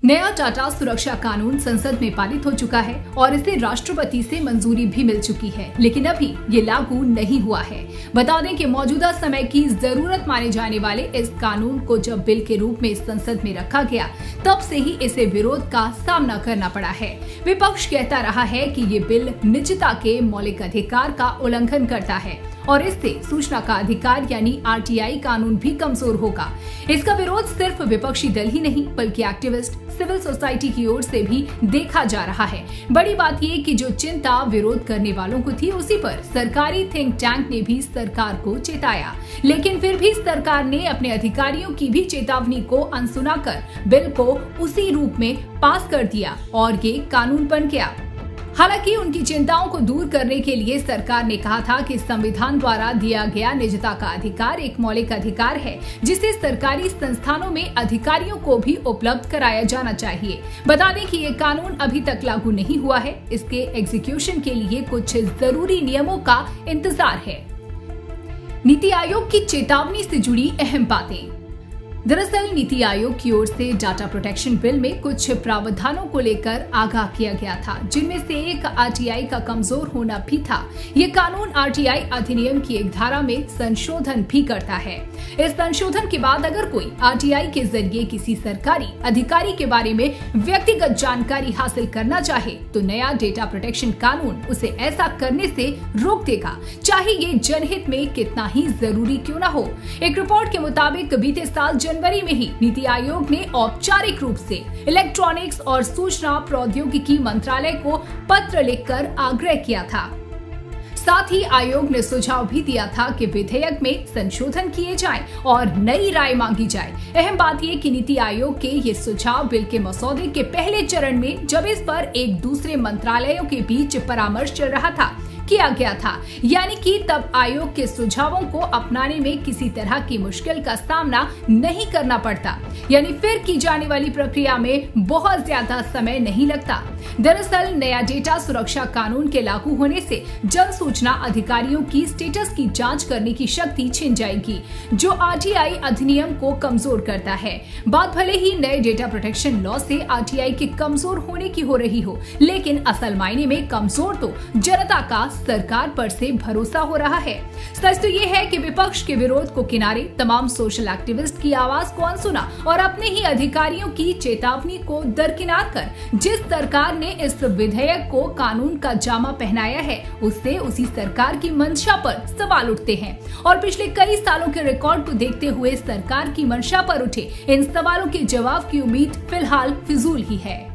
नया डाटा सुरक्षा कानून संसद में पारित हो चुका है और इसे राष्ट्रपति से मंजूरी भी मिल चुकी है, लेकिन अभी ये लागू नहीं हुआ है। बता दें कि मौजूदा समय की जरूरत माने जाने वाले इस कानून को जब बिल के रूप में संसद में रखा गया, तब से ही इसे विरोध का सामना करना पड़ा है। विपक्ष कहता रहा है कि ये बिल निजता के मौलिक अधिकार का उल्लंघन करता है और इससे सूचना का अधिकार यानी आरटीआई कानून भी कमजोर होगा। इसका विरोध सिर्फ विपक्षी दल ही नहीं बल्कि एक्टिविस्ट, सिविल सोसाइटी की ओर से भी देखा जा रहा है। बड़ी बात ये कि जो चिंता विरोध करने वालों को थी, उसी पर सरकारी थिंक टैंक ने भी सरकार को चेताया, लेकिन फिर भी सरकार ने अपने अधिकारियों की भी चेतावनी को अनसुना कर बिल को उसी रूप में पास कर दिया और ये कानून बन गया। हालांकि उनकी चिंताओं को दूर करने के लिए सरकार ने कहा था कि संविधान द्वारा दिया गया निजता का अधिकार एक मौलिक अधिकार है, जिसे सरकारी संस्थानों में अधिकारियों को भी उपलब्ध कराया जाना चाहिए। बता दें कि ये कानून अभी तक लागू नहीं हुआ है। इसके एग्जीक्यूशन के लिए कुछ जरूरी नियमों का इंतजार है। नीति आयोग की चेतावनी से जुड़ी अहम बातें। दरअसल नीति आयोग की ओर से डाटा प्रोटेक्शन बिल में कुछ प्रावधानों को लेकर आगाह किया गया था, जिनमें से एक आरटीआई का कमजोर होना भी था। ये कानून आरटीआई अधिनियम की एक धारा में संशोधन भी करता है। इस संशोधन के बाद अगर कोई आरटीआई के जरिए किसी सरकारी अधिकारी के बारे में व्यक्तिगत जानकारी हासिल करना चाहे, तो नया डेटा प्रोटेक्शन कानून उसे ऐसा करने से रोक देगा, चाहे ये जनहित में कितना ही जरूरी क्यों न हो। एक रिपोर्ट के मुताबिक बीते साल जनवरी में ही नीति आयोग ने औपचारिक रूप से इलेक्ट्रॉनिक्स और सूचना प्रौद्योगिकी मंत्रालय को पत्र लिखकर आग्रह किया था। साथ ही आयोग ने सुझाव भी दिया था कि विधेयक में संशोधन किए जाएं और नई राय मांगी जाए। अहम बात यह कि नीति आयोग के ये सुझाव बिल के मसौदे के पहले चरण में, जब इस पर एक दूसरे मंत्रालयों के बीच परामर्श चल रहा था, किया गया था। यानी कि तब आयोग के सुझावों को अपनाने में किसी तरह की मुश्किल का सामना नहीं करना पड़ता, यानी फिर की जाने वाली प्रक्रिया में बहुत ज्यादा समय नहीं लगता। दरअसल नया डेटा सुरक्षा कानून के लागू होने से जन सूचना अधिकारियों की स्टेटस की जांच करने की शक्ति छिन जाएगी, जो आरटीआई अधिनियम को कमजोर करता है। बात भले ही नए डेटा प्रोटेक्शन लॉ से आरटीआई के कमजोर होने की हो रही हो, लेकिन असल मायने में कमजोर तो जनता का सरकार पर से भरोसा हो रहा है। सच तो ये है कि विपक्ष के विरोध को किनारे, तमाम सोशल एक्टिविस्ट की आवाज को अनसुना और अपने ही अधिकारियों की चेतावनी को दरकिनार कर जिस सरकार ने इस विधेयक को कानून का जामा पहनाया है, उससे उसी सरकार की मंशा पर सवाल उठते हैं। और पिछले कई सालों के रिकॉर्ड को देखते हुए सरकार की मंशा पर उठे इन सवालों के जवाब की उम्मीद फिलहाल फिजूल ही है।